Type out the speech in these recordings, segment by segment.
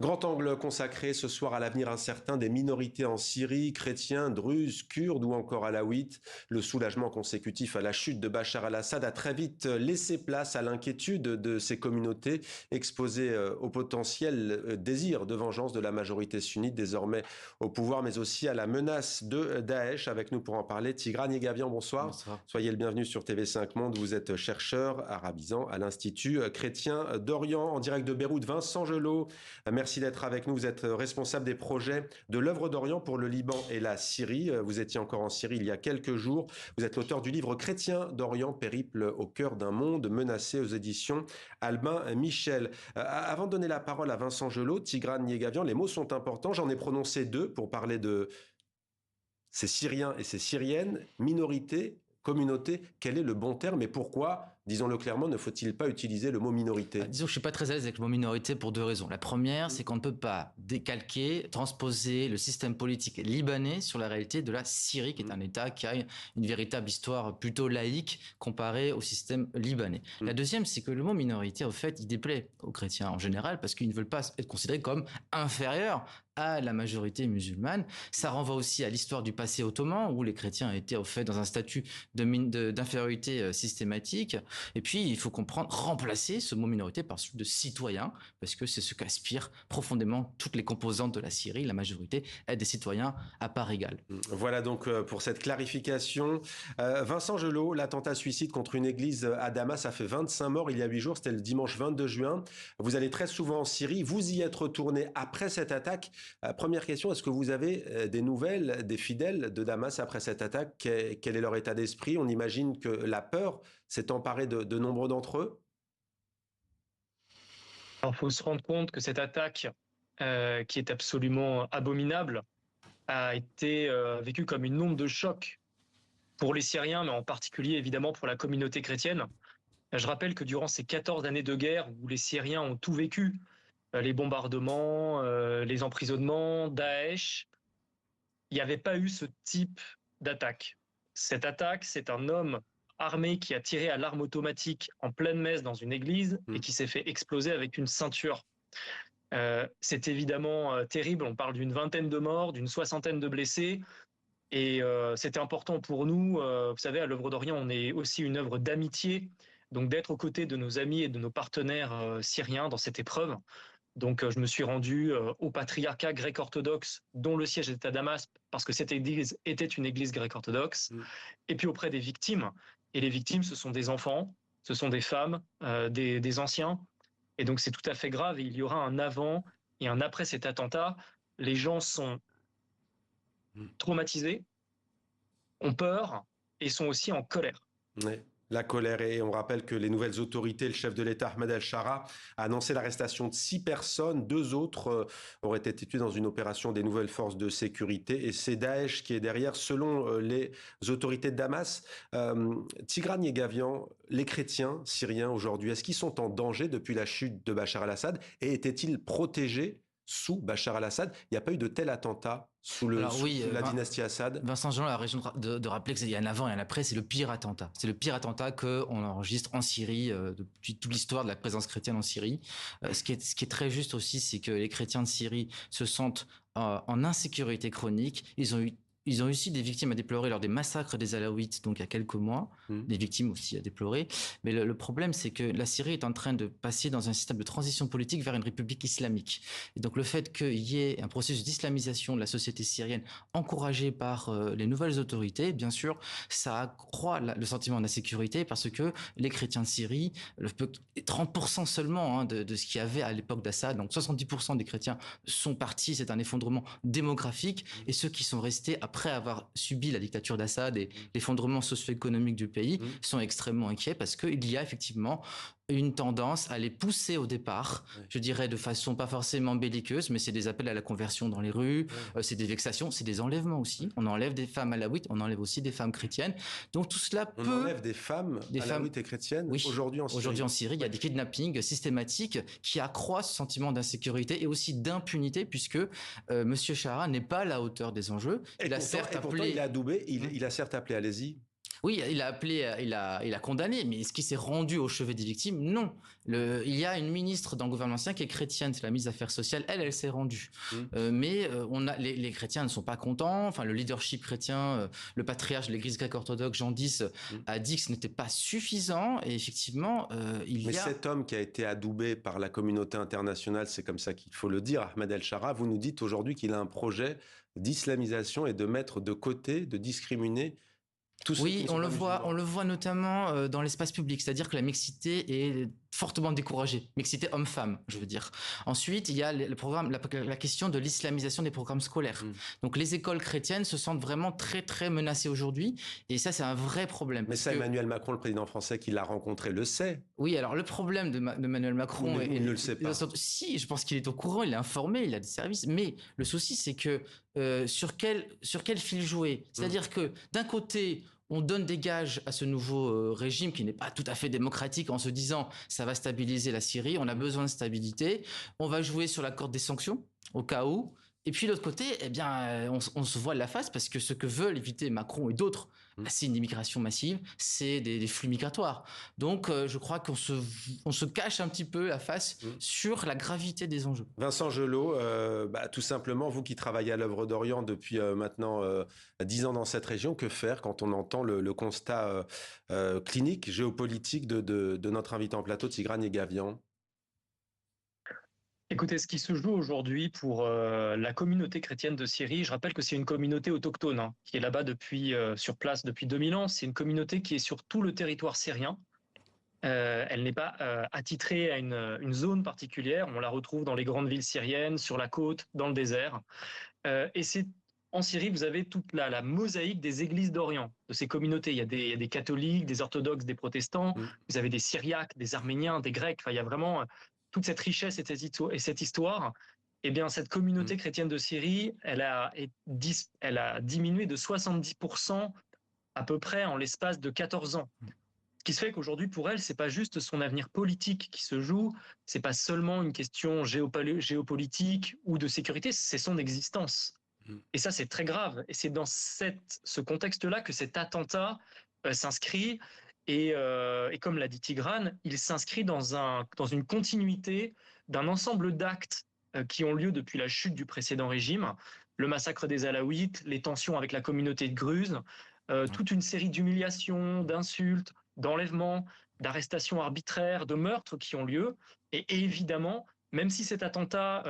Grand angle consacré ce soir à l'avenir incertain des minorités en Syrie, chrétiens, druzes, kurdes ou encore alaouites. Le soulagement consécutif à la chute de Bachar al-Assad a très vite laissé place à l'inquiétude de ces communautés exposées au potentiel désir de vengeance de la majorité sunnite désormais au pouvoir, mais aussi à la menace de Daesh. Avec nous pour en parler, Tigran Yegavian, bonsoir. Bonsoir. Soyez le bienvenu sur TV5 Monde. Vous êtes chercheur arabisant à l'Institut chrétien d'Orient. En direct de Beyrouth, Vincent Gelot. Merci d'être avec nous. Vous êtes responsable des projets de l'œuvre d'Orient pour le Liban et la Syrie. Vous étiez encore en Syrie il y a quelques jours. Vous êtes l'auteur du livre Chrétien d'Orient, périple au cœur d'un monde menacé aux éditions Albin Michel. Avant de donner la parole à Vincent Gelot, Tigran Yegavian, les mots sont importants. J'en ai prononcé deux pour parler de ces Syriens et ces Syriennes, minorités, communautés. Quel est le bon terme et pourquoi, disons-le clairement, ne faut-il pas utiliser le mot minorité? Disons que je suis pas très à l'aise avec le mot minorité pour deux raisons. La première, c'est qu'on ne peut pas décalquer, transposer le système politique libanais sur la réalité de la Syrie, qui est un État qui a une véritable histoire plutôt laïque comparée au système libanais. La deuxième, c'est que le mot minorité, au fait, il déplaît aux chrétiens en général parce qu'ils ne veulent pas être considérés comme inférieurs à la majorité musulmane. Ça renvoie aussi à l'histoire du passé ottoman où les chrétiens étaient au fait dans un statut d'infériorité systématique. Et puis, il faut comprendre, remplacer ce mot minorité par celui de citoyen, parce que c'est ce qu'aspirent profondément toutes les composantes de la Syrie. La majorité est des citoyens à part égale. Voilà donc pour cette clarification. Vincent Gelot, l'attentat suicide contre une église à Damas a fait 25 morts il y a 8 jours, c'était le dimanche 22 juin. Vous allez très souvent en Syrie, vous y êtes retourné après cette attaque. Première question, est-ce que vous avez des nouvelles des fidèles de Damas après cette attaque? Quel est leur état d'esprit? On imagine que la peur s'est emparée de nombreux d'entre eux. Alors, il faut se rendre compte que cette attaque, qui est absolument abominable, a été vécue comme une onde de choc pour les Syriens, mais en particulier évidemment pour la communauté chrétienne. Je rappelle que durant ces 14 années de guerre où les Syriens ont tout vécu, les bombardements, les emprisonnements, Daesh, il n'y avait pas eu ce type d'attaque. Cette attaque, c'est un homme armé qui a tiré à l'arme automatique en pleine messe dans une église et qui s'est fait exploser avec une ceinture. C'est évidemment terrible. On parle d'une vingtaine de morts, d'une soixantaine de blessés. Et c'était important pour nous. Vous savez, à l'œuvre d'Orient, on est aussi une œuvre d'amitié. Donc d'être aux côtés de nos amis et de nos partenaires syriens dans cette épreuve. Donc je me suis rendu au patriarcat grec-orthodoxe dont le siège était à Damas parce que cette église était une église grecque-orthodoxe. Et puis auprès des victimes. Et les victimes, ce sont des enfants, ce sont des femmes, des anciens. Et donc c'est tout à fait grave et il y aura un avant et un après cet attentat. Les gens sont traumatisés, ont peur et sont aussi en colère. Ouais. La colère, et on rappelle que les nouvelles autorités, le chef de l'État Ahmed El-Shara a annoncé l'arrestation de 6 personnes, 2 autres auraient été tués dans une opération des nouvelles forces de sécurité, et c'est Daesh qui est derrière selon les autorités de Damas. Tigran Yegavian, les chrétiens syriens aujourd'hui, est-ce qu'ils sont en danger depuis la chute de Bachar al-Assad et étaient-ils protégés sous Bachar al-Assad? Il n'y a pas eu de tel attentat sous la dynastie Assad. Vincent Jean a raison de rappeler qu'il y a un avant et un après, c'est le pire attentat. C'est le pire attentat qu'on enregistre en Syrie depuis toute l'histoire de la présence chrétienne en Syrie. Ce qui est très juste aussi, c'est que les chrétiens de Syrie se sentent en insécurité chronique. Ils ont aussi des victimes à déplorer lors des massacres des Alaouites, donc il y a quelques mois, des victimes aussi à déplorer. Mais le problème, c'est que la Syrie est en train de passer dans un système de transition politique vers une république islamique. Et donc le fait qu'il y ait un processus d'islamisation de la société syrienne encouragé par les nouvelles autorités, bien sûr, ça accroît le sentiment d'insécurité parce que les chrétiens de Syrie, 30% seulement de ce qu'il y avait à l'époque d'Assad, donc 70% des chrétiens sont partis, c'est un effondrement démographique, et ceux qui sont restés après avoir subi la dictature d'Assad et l'effondrement socio-économique du pays, sont extrêmement inquiets parce qu'il y a effectivement une tendance à les pousser au départ, je dirais de façon pas forcément belliqueuse, mais c'est des appels à la conversion dans les rues, c'est des vexations, c'est des enlèvements aussi. On enlève des femmes alaouites, on enlève aussi des femmes chrétiennes. Donc tout cela On enlève des femmes alaouites et chrétiennes aujourd'hui en Syrie. Aujourd'hui en Syrie, il y a des kidnappings systématiques qui accroissent ce sentiment d'insécurité et aussi d'impunité puisque Monsieur Shara n'est pas à la hauteur des enjeux. Il a certes appelé, il a certes appelé, allez-y. Oui, il a appelé, il a condamné, mais est-ce qu'il s'est rendu au chevet des victimes? Non. Il y a une ministre dans le gouvernement ancien qui est chrétienne, c'est la ministre des Affaires sociales. Elle s'est rendue. Mais les chrétiens ne sont pas contents. Enfin, le leadership chrétien, le patriarche de l'Église grecque orthodoxe Jean X a dit que ce n'était pas suffisant. Et effectivement, Mais cet homme qui a été adoubé par la communauté internationale, c'est comme ça qu'il faut le dire, Ahmed El-Shara, vous nous dites aujourd'hui qu'il a un projet d'islamisation et de mettre de côté, de discriminer tous ceux qui ne sont pas musulmans. On le voit notamment dans l'espace public, c'est-à-dire que la mixité est fortement découragée, mixité homme-femme, je veux dire. Ensuite, il y a le programme, la question de l'islamisation des programmes scolaires. Donc les écoles chrétiennes se sentent vraiment très très menacées aujourd'hui, et ça c'est un vrai problème. Mais ça, Emmanuel Macron, le président français qui l'a rencontré, le sait. Oui, alors le problème d'Emmanuel Macron, il ne le sait pas. Si, je pense qu'il est au courant, il est informé, il a des services, mais le souci c'est que sur quel fil jouer? C'est-à-dire que d'un côté, on donne des gages à ce nouveau régime qui n'est pas tout à fait démocratique en se disant ça va stabiliser la Syrie, on a besoin de stabilité, on va jouer sur la corde des sanctions au cas où. Et puis de l'autre côté, eh bien, on se voile la face parce que ce que veulent éviter Macron et d'autres, c'est une immigration massive, c'est des flux migratoires. Donc, je crois qu'on se cache un petit peu la face sur la gravité des enjeux. Vincent Gelot, tout simplement, vous qui travaillez à l'œuvre d'Orient depuis maintenant 10 ans dans cette région, que faire quand on entend le constat clinique, géopolitique de notre invité en plateau, Tigran Yegavian? Écoutez, ce qui se joue aujourd'hui pour la communauté chrétienne de Syrie, je rappelle que c'est une communauté autochtone qui est là-bas sur place depuis 2000 ans. C'est une communauté qui est sur tout le territoire syrien. Elle n'est pas attitrée à une zone particulière. On la retrouve dans les grandes villes syriennes, sur la côte, dans le désert. Et en Syrie, vous avez toute la mosaïque des églises d'Orient, de ces communautés. Il y a des catholiques, des orthodoxes, des protestants. Vous avez des Syriaques, des Arméniens, des Grecs. Enfin, il y a vraiment toute cette richesse et cette histoire. Eh bien, cette communauté chrétienne de Syrie, elle a diminué de 70% à peu près en l'espace de 14 ans. Ce qui se fait qu'aujourd'hui, pour elle, c'est pas juste son avenir politique qui se joue, c'est pas seulement une question géopolitique ou de sécurité, c'est son existence. Et ça, c'est très grave. Et c'est dans ce contexte-là que cet attentat s'inscrit. Et comme l'a dit Tigran, il s'inscrit dans une continuité d'un ensemble d'actes qui ont lieu depuis la chute du précédent régime, le massacre des Alaouites, les tensions avec la communauté de Druze, toute une série d'humiliations, d'insultes, d'enlèvements, d'arrestations arbitraires, de meurtres qui ont lieu. Et évidemment, même si cet attentat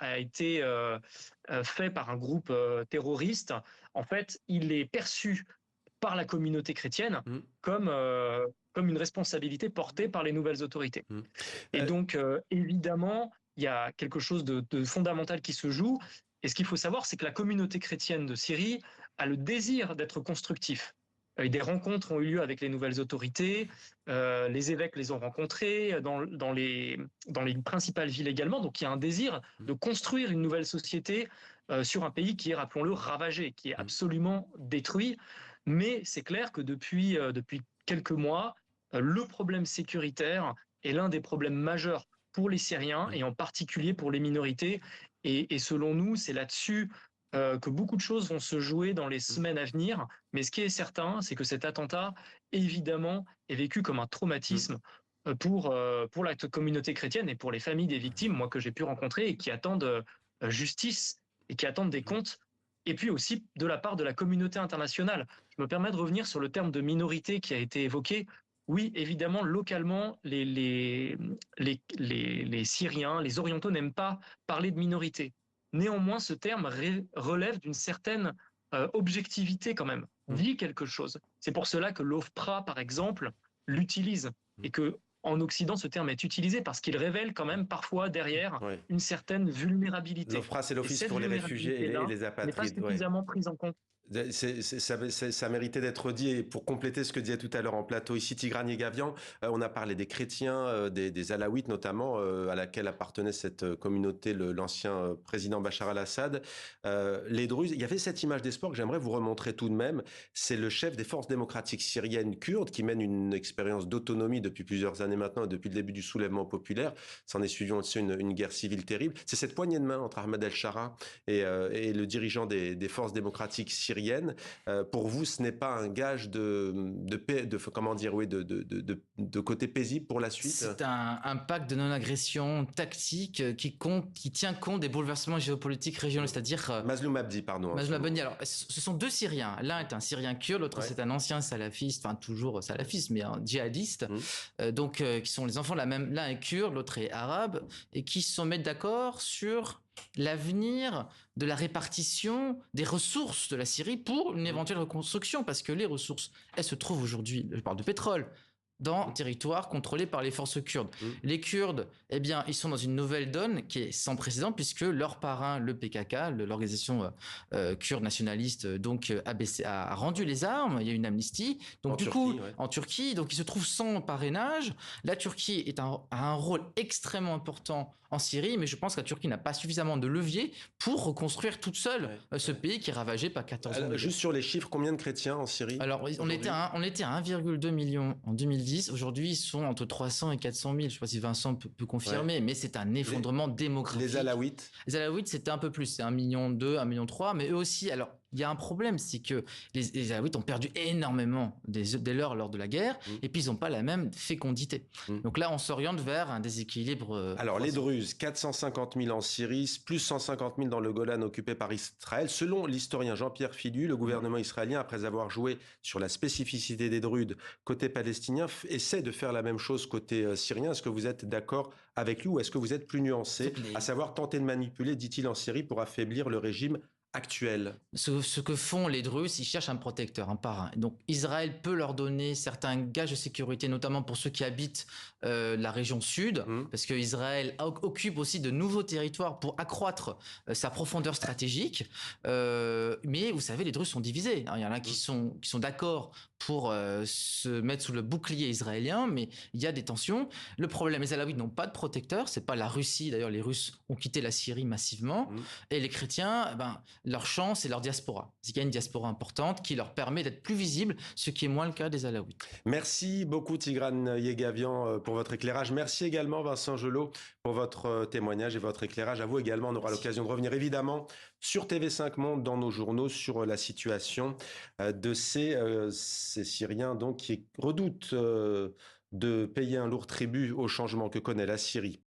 a été fait par un groupe terroriste, en fait, il est perçu par la communauté chrétienne comme une responsabilité portée par les nouvelles autorités. Et donc, évidemment, il y a quelque chose de fondamental qui se joue. Et ce qu'il faut savoir, c'est que la communauté chrétienne de Syrie a le désir d'être constructif. Des rencontres ont eu lieu avec les nouvelles autorités, les évêques les ont rencontrés dans les principales villes également. Donc il y a un désir de construire une nouvelle société sur un pays qui est, rappelons-le, ravagé, qui est absolument détruit. Mais c'est clair que depuis quelques mois, le problème sécuritaire est l'un des problèmes majeurs pour les Syriens et en particulier pour les minorités. Et selon nous, c'est là-dessus que beaucoup de choses vont se jouer dans les semaines à venir. Mais ce qui est certain, c'est que cet attentat, évidemment, est vécu comme un traumatisme pour la communauté chrétienne et pour les familles des victimes, moi que j'ai pu rencontrer, et qui attendent justice et qui attendent des comptes. Et puis aussi de la part de la communauté internationale. Je me permets de revenir sur le terme de minorité qui a été évoqué. Oui, évidemment, localement, les Syriens, les Orientaux n'aiment pas parler de minorité. Néanmoins, ce terme relève d'une certaine objectivité quand même, dit quelque chose. C'est pour cela que l'OFPRA, par exemple, l'utilise et que en Occident, ce terme est utilisé parce qu'il révèle quand même parfois derrière une certaine vulnérabilité. L'OFPRA, c'est l'Office pour les réfugiés et les apatrides. N'est pas suffisamment prise en compte. Ça méritait d'être dit. Et pour compléter ce que disait tout à l'heure en plateau ici Tigran Yegavian, on a parlé des chrétiens, des Alaouites notamment, à laquelle appartenait cette communauté, l'ancien président Bachar al-Assad. Les Druzes, il y avait cette image d'espoir que j'aimerais vous remontrer tout de même. C'est le chef des forces démocratiques syriennes kurdes qui mène une expérience d'autonomie depuis plusieurs années maintenant, et depuis le début du soulèvement populaire. S'en est suivi aussi une guerre civile terrible. C'est cette poignée de main entre Ahmed El-Shara et le dirigeant des forces démocratiques syriennes syrienne. Pour vous, ce n'est pas un gage comment dire, oui, de côté paisible pour la suite? C'est un pacte de non-agression tactique qui tient compte des bouleversements géopolitiques régionaux, c'est-à-dire Mazloum Abdi, pardon. Mazloum Abdi. Alors, ce sont deux Syriens. L'un est un Syrien kurde, l'autre c'est un ancien salafiste, enfin toujours salafiste, mais un djihadiste. Donc, qui sont les enfants de la même. L'un est kurde, l'autre est arabe, et qui se sont mis d'accord sur l'avenir de la répartition des ressources de la Syrie pour une éventuelle reconstruction, parce que les ressources, elles se trouvent aujourd'hui, je parle de pétrole, dans territoire contrôlé par les forces kurdes. Les Kurdes, eh bien, ils sont dans une nouvelle donne qui est sans précédent puisque leur parrain, le PKK, l'organisation kurde nationaliste, donc a rendu les armes. Il y a une amnistie. Donc en Turquie, donc ils se trouvent sans parrainage. La Turquie a un rôle extrêmement important en Syrie, mais je pense que la Turquie n'a pas suffisamment de levier pour reconstruire toute seule ce pays qui est ravagé par 14 ans. Juste sur les chiffres, combien de chrétiens en Syrie? Alors, on était à 1,2 million en 2010. Aujourd'hui, ils sont entre 300 et 400 000. Je ne sais pas si Vincent peut confirmer, mais c'est un effondrement démographique. Les Alaouites? Les Alaouites, c'était un peu plus. C'est 1,2 million, 1,3 million. Mais eux aussi, alors, il y a un problème, c'est que les Alaouites ont perdu énormément dès lors de la guerre, et puis ils n'ont pas la même fécondité. Donc là, on s'oriente vers un déséquilibre. Alors, les Druzes, 450 000 en Syrie, plus 150 000 dans le Golan occupé par Israël. Selon l'historien Jean-Pierre Filu, le gouvernement israélien, après avoir joué sur la spécificité des Drudes côté palestinien, essaie de faire la même chose côté syrien. Est-ce que vous êtes d'accord avec lui ou est-ce que vous êtes plus nuancé, à savoir tenter de manipuler, dit-il en Syrie, pour affaiblir le régime actuel? Ce que font les Druzes, ils cherchent un protecteur, un parrain. Donc Israël peut leur donner certains gages de sécurité, notamment pour ceux qui habitent la région sud, parce que Israël occupe aussi de nouveaux territoires pour accroître sa profondeur stratégique. Mais vous savez, les Druzes sont divisés. Il y en a qui sont d'accord pour se mettre sous le bouclier israélien, mais il y a des tensions. Le problème, les Alaouites n'ont pas de protecteur. C'est pas la Russie. D'ailleurs, les Russes ont quitté la Syrie massivement. Et les chrétiens, leur chance, c'est leur diaspora. Il y a une diaspora importante qui leur permet d'être plus visibles, ce qui est moins le cas des Alaouites. Merci beaucoup Tigran Yegavian pour votre éclairage. Merci également Vincent Gelot pour votre témoignage et votre éclairage. À vous également, on aura l'occasion de revenir évidemment sur TV5 Monde dans nos journaux sur la situation de ces Syriens donc, qui redoutent de payer un lourd tribut au changement que connaît la Syrie.